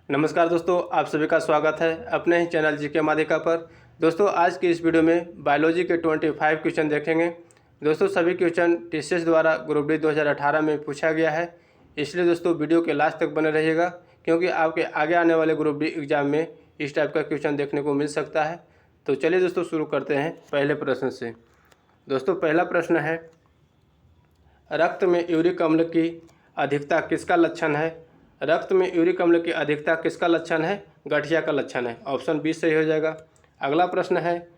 नमस्कार दोस्तों, आप सभी का स्वागत है अपने ही चैनल जीके माध्यिका पर। दोस्तों आज की इस वीडियो में बायोलॉजी के 25 क्वेश्चन देखेंगे। दोस्तों सभी क्वेश्चन टीसीएस द्वारा ग्रुप डी 2018 में पूछा गया है, इसलिए दोस्तों वीडियो के लास्ट तक बने रहिएगा, क्योंकि आपके आगे आने वाले ग्रुप डी एग्जाम में इस टाइप का क्वेश्चन देखने को मिल सकता है। तो चलिए दोस्तों शुरू करते हैं पहले प्रश्न से। दोस्तों पहला प्रश्न है, रक्त में यूरिक अम्ल की अधिकता किसका लक्षण है? रक्त में यूरिक अम्ल की अधिकता किसका लक्षण है? गठिया का लक्षण है। ऑप्शन बी सही हो जाएगा। अगला प्रश्न है,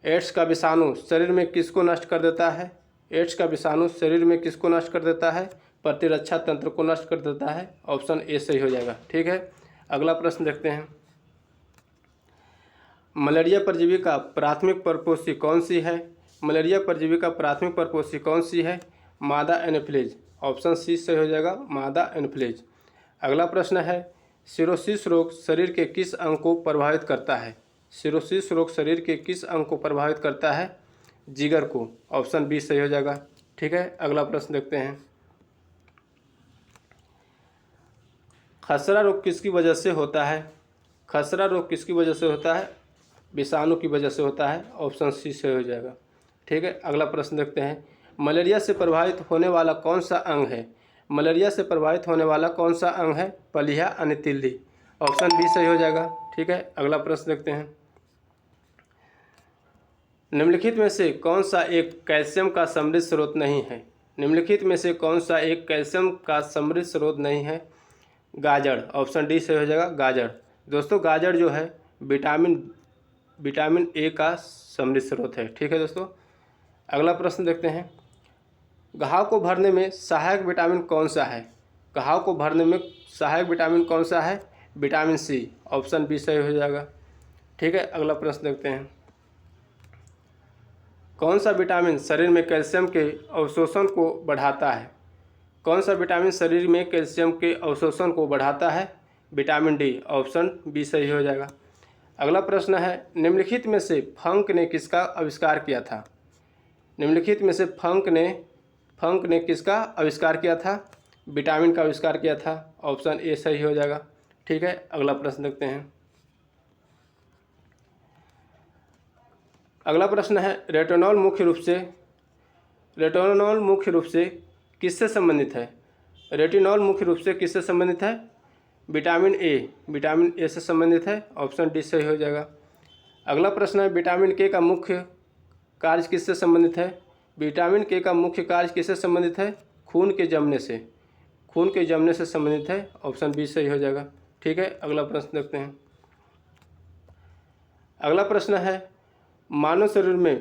एड्स का विषाणु शरीर में किसको नष्ट कर देता है? एड्स का विषाणु शरीर में किसको नष्ट कर देता है? प्रतिरक्षा तंत्र को नष्ट कर देता है। ऑप्शन ए सही हो जाएगा। ठीक है, अगला प्रश्न देखते हैं। मलेरिया परजीवी का प्राथमिक परपोषी कौन सी है? मलेरिया परजीवी का प्राथमिक परपोषी कौन सी है? मादा एनोफिलीज। ऑप्शन सी सही हो जाएगा, मादा एनोफिलीज। अगला प्रश्न है, सिरोसिस रोग शरीर के किस अंग को प्रभावित करता है? सिरोसिस रोग शरीर के किस अंग को प्रभावित करता है? जिगर को। ऑप्शन बी सही हो जाएगा। ठीक है, अगला प्रश्न देखते हैं। खसरा रोग किसकी वजह से होता है? खसरा रोग किसकी वजह से होता है? विषाणु की वजह से होता है। ऑप्शन सी सही हो जाएगा। ठीक है, अगला प्रश्न देखते हैं। मलेरिया से प्रभावित होने वाला कौन सा अंग है? मलेरिया से प्रभावित होने वाला कौन सा अंग है? पलिया यानी तिल्ली। ऑप्शन बी सही हो जाएगा। ठीक है, अगला प्रश्न देखते हैं। निम्नलिखित में से कौन सा एक कैल्शियम का समृद्ध स्रोत नहीं है? निम्नलिखित में से कौन सा एक कैल्शियम का समृद्ध स्रोत नहीं है? गाजर। ऑप्शन डी सही हो जाएगा, गाजर। दोस्तों गाजर जो है विटामिन ए का समृद्ध स्रोत है। ठीक है दोस्तों, अगला प्रश्न देखते हैं। घाव को भरने में सहायक विटामिन कौन सा है? घाव को भरने में सहायक विटामिन कौन सा है? Vitamin C. ऑप्शन बी सही हो जाएगा। ठीक है, अगला प्रश्न देखते हैं। कौन सा विटामिन शरीर में कैल्शियम के अवशोषण को बढ़ाता है? कौन सा विटामिन शरीर में कैल्शियम के अवशोषण को बढ़ाता है? Vitamin D. ऑप्शन बी सही हो जाएगा। अगला प्रश्न है, निम्नलिखित में से फंक ने किसका आविष्कार किया था? निम्नलिखित में से फंक ने किसका आविष्कार किया था? विटामिन का आविष्कार किया था। ऑप्शन ए सही हो जाएगा। ठीक है, अगला प्रश्न देखते हैं। अगला प्रश्न है, रेटिनॉल मुख्य रूप से किससे संबंधित है? रेटिनॉल मुख्य रूप से किससे संबंधित है? विटामिन ए से संबंधित है। ऑप्शन डी सही हो जाएगा। अगला प्रश्न है, विटामिन के का मुख्य कार्य किससे संबंधित है? विटामिन के का मुख्य कार्य किससे संबंधित है? खून के जमने से संबंधित है। ऑप्शन बी सही हो जाएगा। ठीक है, अगला प्रश्न देखते हैं। अगला प्रश्न है, मानव शरीर में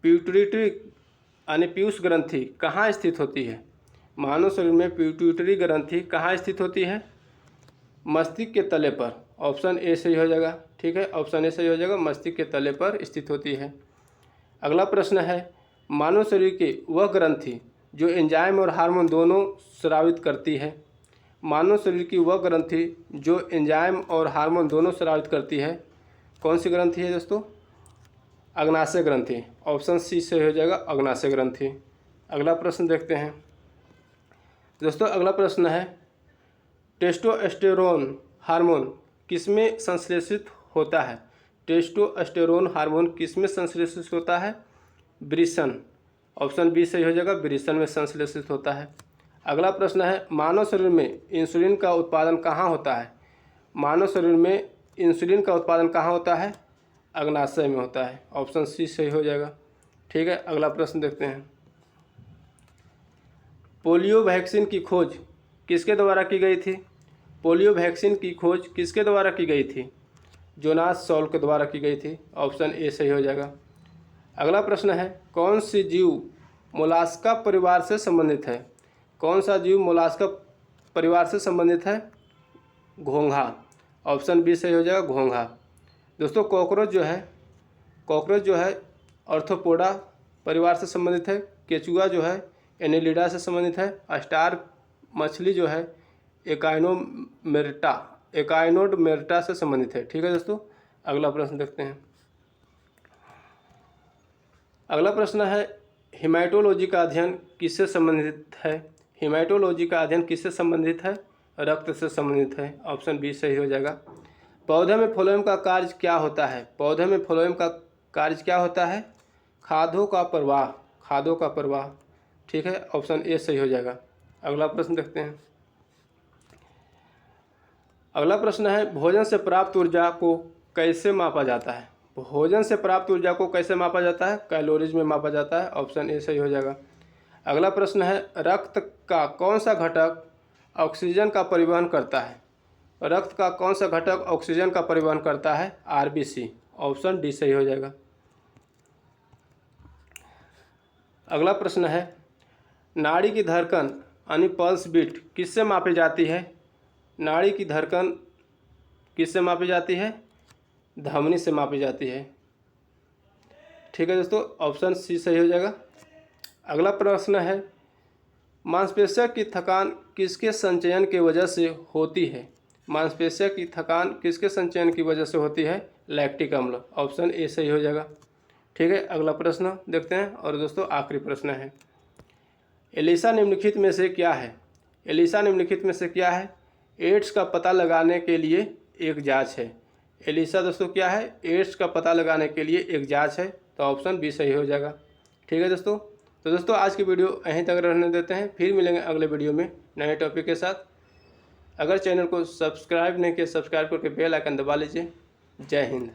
पिट्यूटरी यानी पीयूष ग्रंथि कहाँ स्थित होती है? मानव शरीर में पिट्यूटरी ग्रंथि कहाँ स्थित होती है? मस्तिष्क के तले पर। ऑप्शन ए सही हो जाएगा। ठीक है, ऑप्शन ए सही हो जाएगा, मस्तिष्क के तले पर स्थित होती है। अगला प्रश्न है, मानव शरीर की वह ग्रंथि जो एंजाइम और हार्मोन दोनों स्रावित करती है। मानव शरीर की वह ग्रंथि जो एंजाइम और हार्मोन दोनों स्रावित करती है, कौन सी ग्रंथि है दोस्तों? अग्नाशय ग्रंथि। ऑप्शन सी से हो जाएगा, अग्नाशय ग्रंथि। अगला प्रश्न देखते हैं। दोस्तों अगला प्रश्न है, टेस्टोस्टेरोन हार्मोन किसमें संश्लेषित होता है? टेस्टोस्टेरोन हार्मोन किसमें संश्लेषित होता है? वृषण। ऑप्शन बी सही हो जाएगा, वृषण में संश्लेषित होता है। अगला प्रश्न है, मानव शरीर में इंसुलिन का उत्पादन कहाँ होता है? मानव शरीर में इंसुलिन का उत्पादन कहाँ होता है? अग्नाशय में होता है। ऑप्शन सी सही हो जाएगा। ठीक है, अगला प्रश्न देखते हैं। पोलियो वैक्सीन की खोज किसके द्वारा की गई थी? पोलियो वैक्सीन की खोज किसके द्वारा की गई थी? जोनास सॉल्क के द्वारा की गई थी। ऑप्शन ए सही हो जाएगा। अगला प्रश्न है, कौन सी जीव मोलास्का परिवार से संबंधित है? कौन सा जीव मोलास्का परिवार से संबंधित है? घोंघा। ऑप्शन बी सही हो जाएगा, घोंघा। दोस्तों कॉकरोच जो है ऑर्थोपोडा परिवार से संबंधित है। केचुआ जो है एनेलिडा से संबंधित है। स्टार मछली जो है एकाइनोडमेर्टा से संबंधित है। ठीक है दोस्तों, अगला प्रश्न देखते हैं। अगला प्रश्न है, हेमाटोलॉजी का अध्ययन किससे संबंधित है? हेमाटोलॉजी का अध्ययन किससे संबंधित है? रक्त से संबंधित है, ऑप्शन बी सही हो जाएगा। पौधे में फ्लोएम का कार्य क्या होता है? पौधे में फ्लोएम का कार्य क्या होता है? खादों का प्रवाह, खादों का प्रवाह, ठीक है, ऑप्शन ए सही हो जाएगा। अगला प्रश्न देखते हैं। अगला प्रश्न है भोजन से प्राप्त ऊर्जा को कैसे मापा जाता है? भोजन से प्राप्त ऊर्जा को कैसे मापा जाता है? कैलोरीज में मापा जाता है, ऑप्शन ए सही हो जाएगा। अगला प्रश्न है रक्त का कौन सा घटक ऑक्सीजन का परिवहन करता है? रक्त का कौन सा घटक ऑक्सीजन का परिवहन करता है? आरबीसी, ऑप्शन डी सही हो जाएगा। अगला प्रश्न है नाड़ी की धड़कन यानी पल्स बीट किससे मापी जाती है? नाड़ी की धड़कन किससे मापी जाती है? धमनी से मापी जाती है, ठीक है दोस्तों, ऑप्शन सी सही हो जाएगा। अगला प्रश्न है मांसपेशियों की थकान किसके संचयन की वजह से होती है? मांसपेशियों की थकान किसके संचयन की वजह से होती है? लैक्टिक अम्ल, ऑप्शन ए सही हो जाएगा, ठीक है। अगला प्रश्न देखते हैं और दोस्तों आखिरी प्रश्न है एलिसा निम्नलिखित में से क्या है? एलिसा निम्नलिखित में से क्या है? एड्स का पता लगाने के लिए एक जांच है। एलिसा दोस्तों क्या है? एड्स का पता लगाने के लिए एक जांच है, तो ऑप्शन बी सही हो जाएगा, ठीक है दोस्तों। तो दोस्तों आज की वीडियो यहीं तक रहने देते हैं, फिर मिलेंगे अगले वीडियो में नए टॉपिक के साथ। अगर चैनल को सब्सक्राइब नहीं किया, सब्सक्राइब करके बेल आइकन दबा लीजिए। जय हिंद।